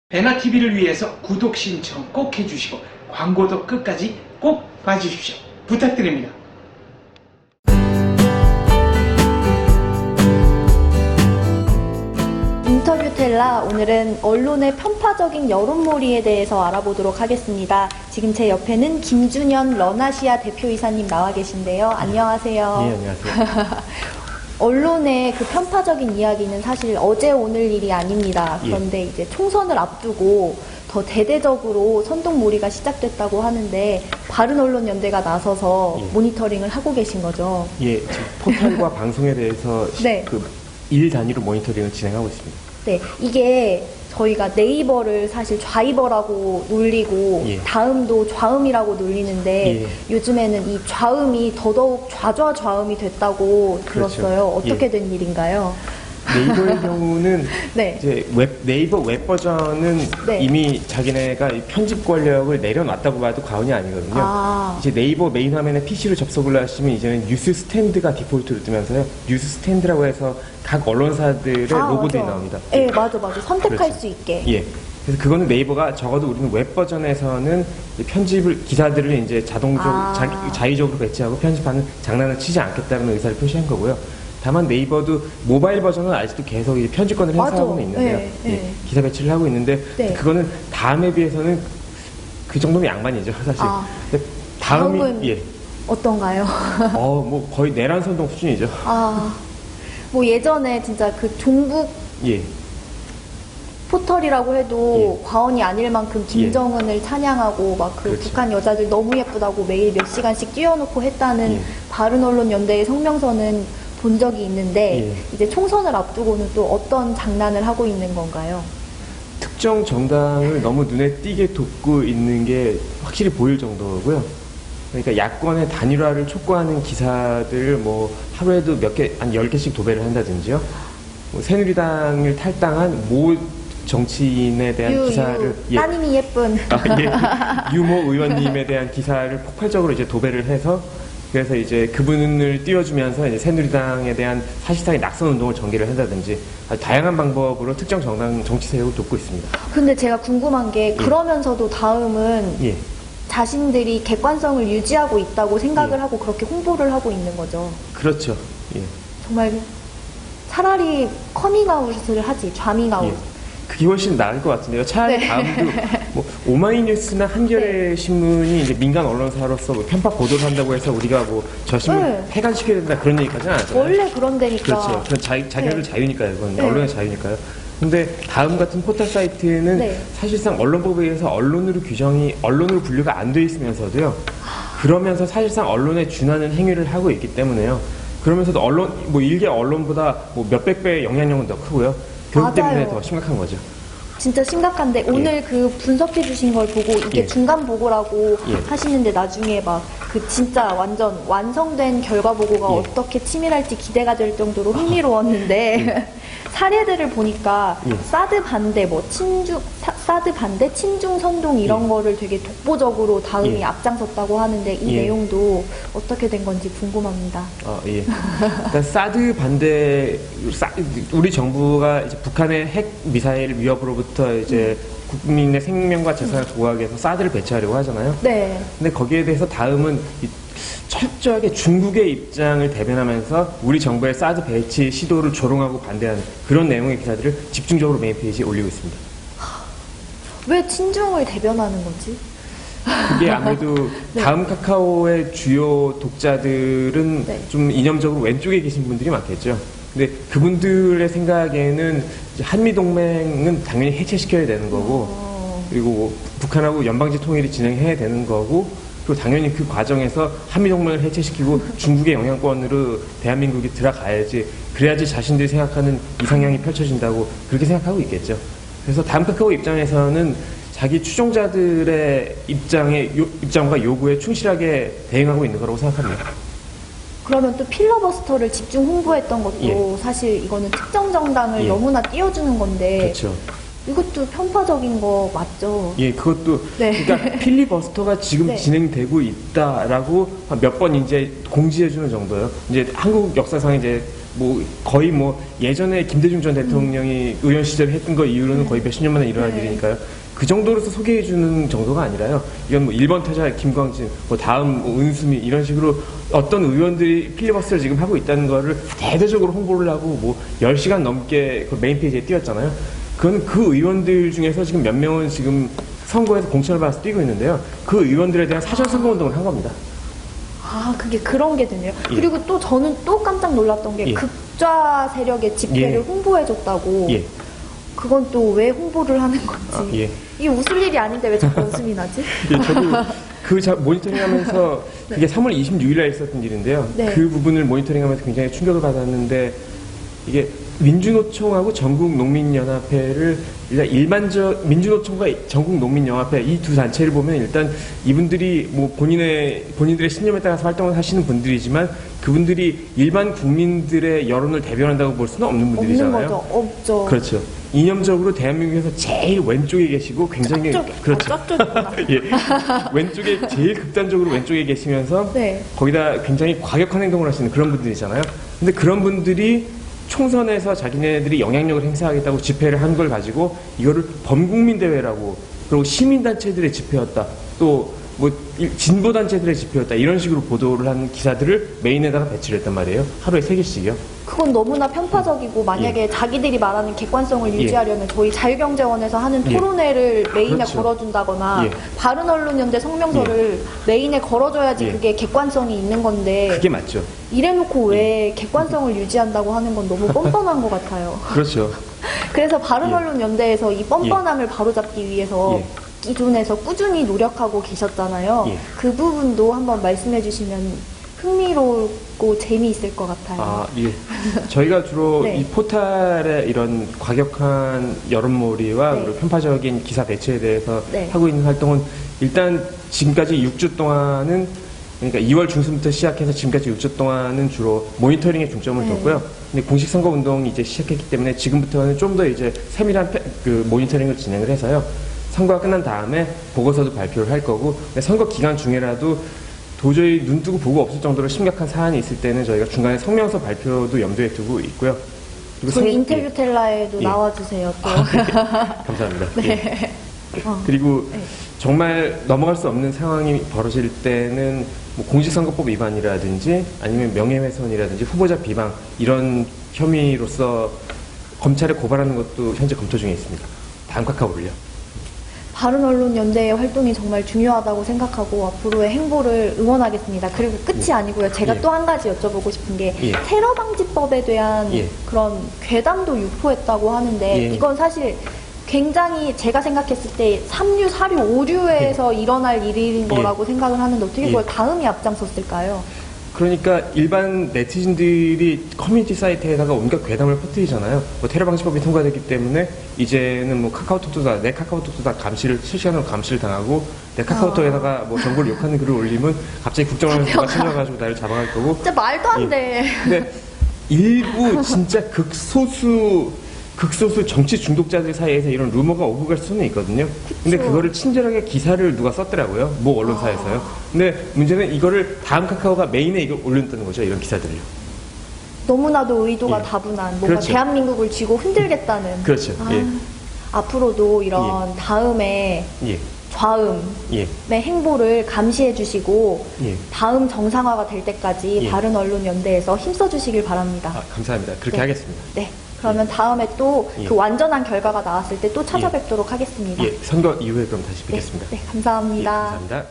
배나TV를 위해서 구독 신청 꼭 해주시고 광고도 끝까지 꼭 봐주십시오. 부탁드립니다. 인터뷰 텔라, 오늘은 언론의 편파적인 여론몰이에 대해서 알아보도록 하겠습니다. 지금 제 옆에는 김준현 런아시아 대표이사님 나와 계신데요. 안녕하세요. 네, 안녕하세요. 언론의 그 편파적인 이야기는 사실 어제 오늘 일이 아닙니다. 그런데 이제 총선을 앞두고 더 대대적으로 선동몰이가 시작됐다고 하는데 바른언론연대가 나서서 모니터링을 하고 계신 거죠. 예, 지금 포털과 방송에 대해서 네. 일 단위로 모니터링을 진행하고 있습니다. 네, 이게 저희가 네이버를 사실 좌이버라고 놀리고 다음도 좌음이라고 놀리는데 요즘에는 이 좌음이 더더욱 좌좌좌음이 됐다고 들었어요. 그렇죠. 어떻게 된 일인가요? 네이버의 경우는 네. 이제 네이버 웹 버전은 이미 자기네가 편집 권력을 내려놨다고 봐도 과언이 아니거든요. 이제 네이버 메인 화면에 PC로 접속을 하시면 이제는 뉴스 스탠드가 디폴트로 뜨면서요. 뉴스 스탠드라고 해서 각 언론사들의 로고들이 나옵니다. 네, 맞아. 선택할 그렇죠. 수 있게. 예. 그래서 그거는 네이버가 적어도 우리는 웹 버전에서는 기사들을 이제 자의적으로 배치하고 편집하는 장난을 치지 않겠다는 의사를 표시한 거고요. 다만 네이버도 모바일 버전은 아직도 계속 편집권을 행사하고는 있는데요. 기사 배치를 하고 있는데 그거는 다음에 비해서는 그 정도면 양반이죠, 사실. 다음은 어떤가요? 뭐 거의 내란 선동 수준이죠. 뭐 예전에 진짜 그 종북 포털이라고 해도 과언이 아닐 만큼 김정은을 찬양하고 막 그 북한 여자들 너무 예쁘다고 매일 몇 시간씩 띄워놓고 했다는 바른언론연대의 성명서는 본 적이 있는데 이제 총선을 앞두고는 또 어떤 장난을 하고 있는 건가요? 특정 정당을 너무 눈에 띄게 돕고 있는 게 확실히 보일 정도고요. 그러니까 야권의 단일화를 촉구하는 기사들을 뭐 하루에도 한 10개씩 도배를 한다든지요. 뭐 새누리당을 탈당한 모 정치인에 대한 기사를 따님이 예쁜 유모 의원님에 대한 기사를 폭발적으로 이제 도배를 해서 그래서 이제 그분을 띄워주면서 이제 새누리당에 대한 사실상의 낙선 운동을 전개를 한다든지 아주 다양한 방법으로 특정 정당 정치 세력을 돕고 있습니다. 근데 제가 궁금한 게 그러면서도 다음은 자신들이 객관성을 유지하고 있다고 생각을 하고 그렇게 홍보를 하고 있는 거죠. 그렇죠. 정말 차라리 커밍아웃을 하지, 좌밍아웃. 그게 훨씬 나을 것 같은데요. 차라리 다음도 뭐 오마이뉴스나 한겨레 신문이 이제 민간 언론사로서 뭐 편파 보도를 한다고 해서 우리가 뭐 저 신문 폐간시켜야 된다 그런 얘기까지는 안 하잖아요. 원래 그런 데니까. 그렇죠. 그건 자기들 자유니까요. 그건 언론의 자유니까요. 근데 다음 같은 포털 사이트는 사실상 언론법에 의해서 언론으로 분류가 안 돼 있으면서도요. 그러면서 사실상 언론에 준하는 행위를 하고 있기 때문에요. 그러면서도 일개 언론보다 뭐 몇백 배의 영향력은 더 크고요. 그렇기 때문에 더 심각한 거죠. 진짜 심각한데 오늘 그 분석해 주신 걸 보고 이게 중간 보고라고 하시는데 나중에 막 그 진짜 완전 완성된 결과 보고가 어떻게 치밀할지 기대가 될 정도로 흥미로웠는데 사례들을 보니까 사드 반대, 사드 반대, 친중 선동 이런 거를 되게 독보적으로 다음이 앞장섰다고 하는데 이 내용도 어떻게 된 건지 궁금합니다. 그러니까 사드 반대, 우리 정부가 이제 북한의 핵 미사일 위협으로부터 이제 국민의 생명과 재산을 보호하기 위해서 사드를 배치하려고 하잖아요. 근데 거기에 대해서 다음은 철저하게 중국의 입장을 대변하면서 우리 정부의 사드 배치 시도를 조롱하고 반대하는 그런 내용의 기사들을 집중적으로 메인 페이지에 올리고 있습니다. 왜 친중을 대변하는 거지? 그게 아무래도 다음 카카오의 주요 독자들은 좀 이념적으로 왼쪽에 계신 분들이 많겠죠. 근데 그분들의 생각에는 한미동맹은 당연히 해체시켜야 되는 거고 그리고 북한하고 연방제 통일이 진행해야 되는 거고 그리고 당연히 그 과정에서 한미동맹을 해체시키고 중국의 영향권으로 대한민국이 들어가야지 그래야지 자신들이 생각하는 이상향이 펼쳐진다고 그렇게 생각하고 있겠죠. 그래서 다음 카카오 입장에서는 자기 추종자들의 입장과 요구에 충실하게 대응하고 있는 거라고 생각합니다. 그러면 또 필러버스터를 집중 홍보했던 것도 사실 이거는 특정 정당을 너무나 띄워주는 건데 이것도 편파적인 거 맞죠? 예, 그것도 네. 그러니까 필리버스터가 지금 네. 진행되고 있다라고 몇 번 이제 공지해주는 정도예요. 이제 한국 역사상 이제 뭐 거의 뭐 예전에 김대중 전 대통령이 의원 시절에 했던 거 이후로는 거의 몇십 년 만에 일어난 네. 일이니까요. 그 정도로서 소개해주는 정도가 아니라요. 이건 뭐 1번 타자 김광진, 뭐 다음 뭐 은수미 이런 식으로 어떤 의원들이 필리버스터를 지금 하고 있다는 거를 대대적으로 홍보를 하고 뭐 10시간 넘게 그 메인 페이지에 띄웠잖아요. 그건 그 의원들 중에서 지금 몇 명은 지금 선거에서 공천을 받아서 뛰고 있는데요. 그 의원들에 대한 사전 선거운동을 한 겁니다. 아, 그게 그런 게 되네요. 예. 그리고 또 저는 또 깜짝 놀랐던 게 예. 극좌 세력의 집회를 예. 홍보해줬다고. 예. 그건 또 왜 홍보를 하는 건지. 아, 예. 이게 웃을 일이 아닌데 왜 자꾸 웃음이 나지? 예, 저도 모니터링 하면서 그게 3월 26일 날 있었던 일인데요. 네. 그 부분을 모니터링 하면서 굉장히 충격을 받았는데 이게 민주노총하고 전국농민연합회를 일단 민주노총과 전국농민연합회 이 두 단체를 보면 일단 이분들이 뭐 본인들의 신념에 따라서 활동을 하시는 분들이지만 그분들이 일반 국민들의 여론을 대변한다고 볼 수는 없는 분들이잖아요. 없는 거죠. 없죠. 그렇죠. 이념적으로 대한민국에서 제일 왼쪽에 계시고 굉장히 짝쪽이. 그렇죠. 짝쪽이구나. 예. 왼쪽에 제일 극단적으로 왼쪽에 계시면서 네. 거기다 굉장히 과격한 행동을 하시는 그런 분들이잖아요. 근데 그런 분들이 총선에서 자기네들이 영향력을 행사하겠다고 집회를 한 걸 가지고 이거를 범국민 대회라고 그리고 시민단체들의 집회였다. 또 뭐 진보단체들의 집회였다. 이런 식으로 보도를 한 기사들을 메인에다가 배치를 했단 말이에요. 하루에 3개씩이요. 그건 너무나 편파적이고 만약에 자기들이 말하는 객관성을 유지하려면 저희 자유경제원에서 하는 토론회를 메인에 그렇죠. 걸어준다거나 예. 바른언론연대 성명서를 메인에 걸어줘야지 예. 그게 객관성이 있는 건데 그게 맞죠. 이래놓고 왜 객관성을 유지한다고 하는 건 너무 뻔뻔한 것 같아요. 그렇죠. 그래서 바른언론연대에서 이 뻔뻔함을 바로잡기 위해서 예. 기존에서 꾸준히 노력하고 계셨잖아요. 예. 그 부분도 한번 말씀해 주시면 흥미롭고 재미있을 것 같아요. 아, 예. 저희가 주로 네. 이 포탈의 이런 과격한 여론몰이와 네. 그리고 편파적인 기사 배치에 대해서 네. 하고 있는 활동은 일단 지금까지 6주 동안은 그러니까 2월 중순부터 시작해서 지금까지 6주 동안은 주로 모니터링에 중점을 네. 뒀고요. 근데 공식 선거 운동이 이제 시작했기 때문에 지금부터는 좀 더 이제 세밀한 그 모니터링을 진행을 해서요. 선거가 끝난 다음에 보고서도 발표를 할 거고, 근데 선거 기간 중에라도 도저히 눈 뜨고 보고 없을 정도로 심각한 사안이 있을 때는 저희가 중간에 성명서 발표도 염두에 두고 있고요. 그리고 전 인터뷰 텔라에도 예. 나와주세요, 또. 감사합니다. 네. 예. 그리고 네. 정말 넘어갈 수 없는 상황이 벌어질 때는 뭐 공직선거법 위반이라든지 아니면 명예훼손이라든지 후보자 비방 이런 혐의로서 검찰에 고발하는 것도 현재 검토 중에 있습니다. 다음 카카오를요. 바른언론연대의 활동이 정말 중요하다고 생각하고 앞으로의 행보를 응원하겠습니다. 그리고 끝이 아니고요. 제가 예. 또 한 가지 여쭤보고 싶은 게 예. 테러방지법에 대한 예. 그런 괴담도 유포했다고 하는데 예. 이건 사실 굉장히 제가 생각했을 때 3류, 4류, 5류에서 일어날 일인 거라고 생각을 하는데 어떻게 그걸 예. 다음이 앞장섰을까요? 그러니까 일반 네티즌들이 커뮤니티 사이트에다가 온갖 괴담을 퍼뜨리잖아요. 뭐 테러 방지법이 통과됐기 때문에 이제는 뭐 내 카카오톡도 다 실시간으로 감시를 당하고 내 카카오톡에다가 뭐 정보를 욕하는 글을 올리면 갑자기 국정원에서 누가 찾아가지고 나를 잡아갈 거고. 진짜 말도 안 돼. 근데 일부 진짜 극소수 정치 중독자들 사이에서 이런 루머가 오고 갈 수는 있거든요. 근데 그거를 친절하게 기사를 누가 썼더라고요. 모 언론사에서요. 근데 문제는 이거를 다음 카카오가 메인에 이걸 올렸다는 거죠. 이런 기사들을요. 너무나도 의도가 예. 다분한 뭔가 그렇죠. 대한민국을 쥐고 흔들겠다는. 그렇죠. 예. 앞으로도 이런 다음에 예. 좌음의 예. 행보를 감시해 주시고 예. 다음 정상화가 될 때까지 예. 바른언론연대에서 힘써 주시길 바랍니다. 아, 감사합니다. 그렇게 네. 하겠습니다. 네. 그러면 다음에 또 그 예. 완전한 결과가 나왔을 때 또 찾아뵙도록 하겠습니다. 예. 선거 이후에 그럼 다시 뵙겠습니다. 네, 감사합니다. 예, 감사합니다.